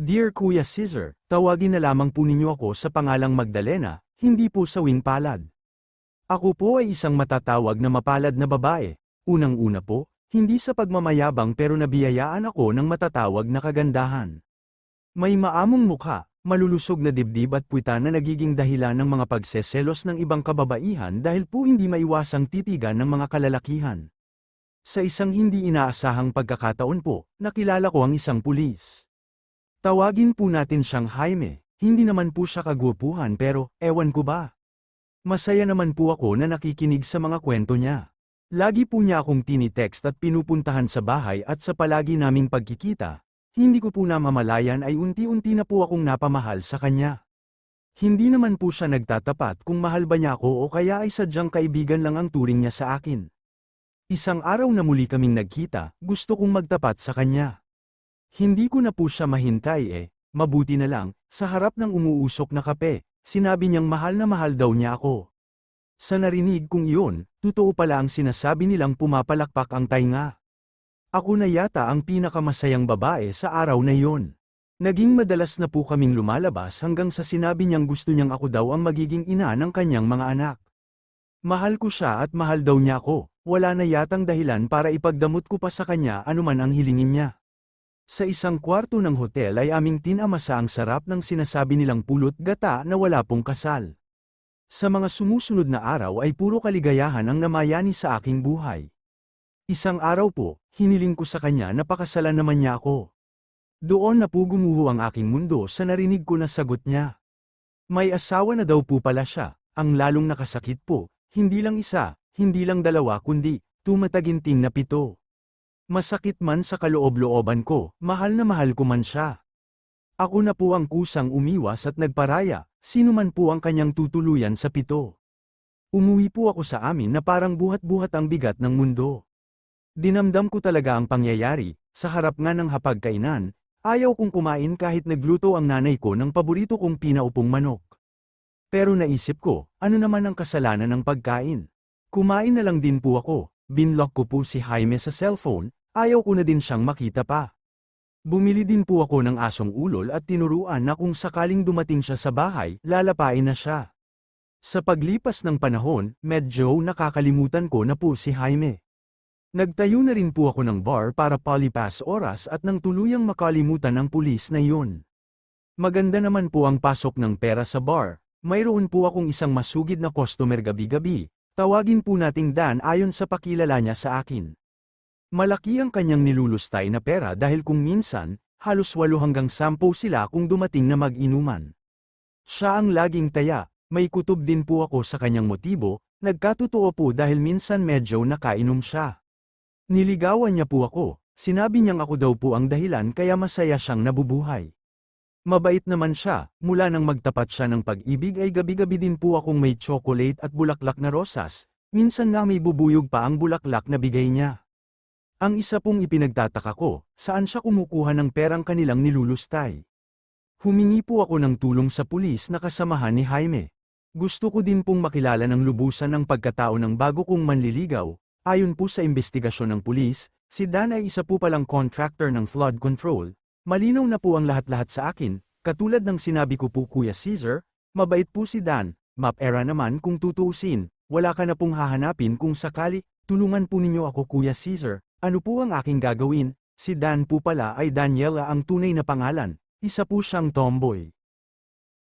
Dear Kuya Caesar, tawagin na lamang po ninyo ako sa pangalang Magdalena, hindi po sawing palad. Ako po ay isang matatawag na mapalad na babae. Unang-una po, hindi sa pagmamayabang pero nabiyayaan ako ng matatawag na kagandahan. May maamong mukha, malulusog na dibdib at puwita na nagiging dahilan ng mga pagseselos ng ibang kababaihan dahil po hindi maiwasang titigan ng mga kalalakihan. Sa isang hindi inaasahang pagkakataon po, nakilala ko ang isang pulis. Tawagin po natin siyang Jaime, hindi naman po siya kagwapuhan pero, ewan ko ba. Masaya naman po ako na nakikinig sa mga kwento niya. Lagi po niya akong tinitext at pinupuntahan sa bahay at sa palagi naming pagkikita, hindi ko po namamalayan ay unti-unti na po akong napamahal sa kanya. Hindi naman po siya nagtatapat kung mahal ba niya ako o kaya ay sadyang kaibigan lang ang turing niya sa akin. Isang araw na muli kaming nagkita, gusto kong magtapat sa kanya. Hindi ko na po siya mahintay mabuti na lang, sa harap ng umuusok na kape, sinabi niyang mahal na mahal daw niya ako. Sa narinig kong iyon, totoo pala ang sinasabi nilang pumapalakpak ang tainga. Ako na yata ang pinakamasayang babae sa araw na iyon. Naging madalas na po kaming lumalabas hanggang sa sinabi niyang gusto niyang ako daw ang magiging ina ng kanyang mga anak. Mahal ko siya at mahal daw niya ako, wala na yatang dahilan para ipagdamot ko pa sa kanya anuman ang hilingin niya. Sa isang kwarto ng hotel ay aming tinamasa ang sarap ng sinasabi nilang pulot gata na wala pong kasal. Sa mga sumusunod na araw ay puro kaligayahan ang namayani sa aking buhay. Isang araw po, hiniling ko sa kanya na pakasalan naman niya ako. Doon na po gumuho ang aking mundo sa narinig ko na sagot niya. May asawa na daw po pala siya, ang lalong nakasakit po, hindi lang isa, hindi lang dalawa kundi, tumataginting na 7. Masakit man sa kaloob-looban ko, mahal na mahal ko man siya. Ako na po ang kusang umiwas at nagparaya, sino man po ang kanyang tutuluyan sa 7. Umuwi po ako sa amin na parang buhat-buhat ang bigat ng mundo. Dinamdam ko talaga ang pangyayari, sa harap nga ng hapagkainan, ayaw kong kumain kahit nagluto ang nanay ko ng paborito kong pinaupong manok. Pero naisip ko, ano naman ang kasalanan ng pagkain? Kumain na lang din po ako, binlock ko po si Jaime sa cellphone, ayaw ko na din siyang makita pa. Bumili din po ako ng asong ulol at tinuruan na kung sakaling dumating siya sa bahay, lalapain na siya. Sa paglipas ng panahon, medyo nakakalimutan ko na po si Jaime. Nagtayo na rin po ako ng bar para palipas oras at nang tuluyang makalimutan ang pulis na iyon. Maganda naman po ang pasok ng pera sa bar, mayroon po akong isang masugid na customer gabi-gabi, tawagin po nating Dan ayon sa pakilala niya sa akin. Malaki ang kanyang nilulustay na pera dahil kung minsan, halos 8 hanggang 10 sila kung dumating na mag-inuman. Siya ang laging taya, may kutob din po ako sa kanyang motibo, nagkatotoo po dahil minsan medyo nakainom siya. Niligawan niya po ako, sinabi niyang ako daw po ang dahilan kaya masaya siyang nabubuhay. Mabait naman siya, mula nang magtapat siya ng pag-ibig ay gabi-gabi din po akong may chocolate at bulaklak na rosas, minsan nga may bubuyog pa ang bulaklak na bigay niya. Ang isa pong ipinagtataka ko, saan siya kumukuha ng perang kanilang nilulustay. Humingi po ako ng tulong sa pulis na kasamahan ni Jaime. Gusto ko din pong makilala ng lubusan ang pagkatao ng bago kong manliligaw. Ayon po sa investigasyon ng pulis, si Dan ay isa po palang contractor ng flood control. Malinaw na po ang lahat-lahat sa akin, katulad ng sinabi ko po Kuya Caesar, mabait po si Dan, mapera naman kung tutuusin, wala ka na pong hahanapin kung sakali, tulungan po ninyo ako Kuya Caesar. Ano po ang aking gagawin? Si Dan po pala ay Daniela ang tunay na pangalan, isa po siyang tomboy.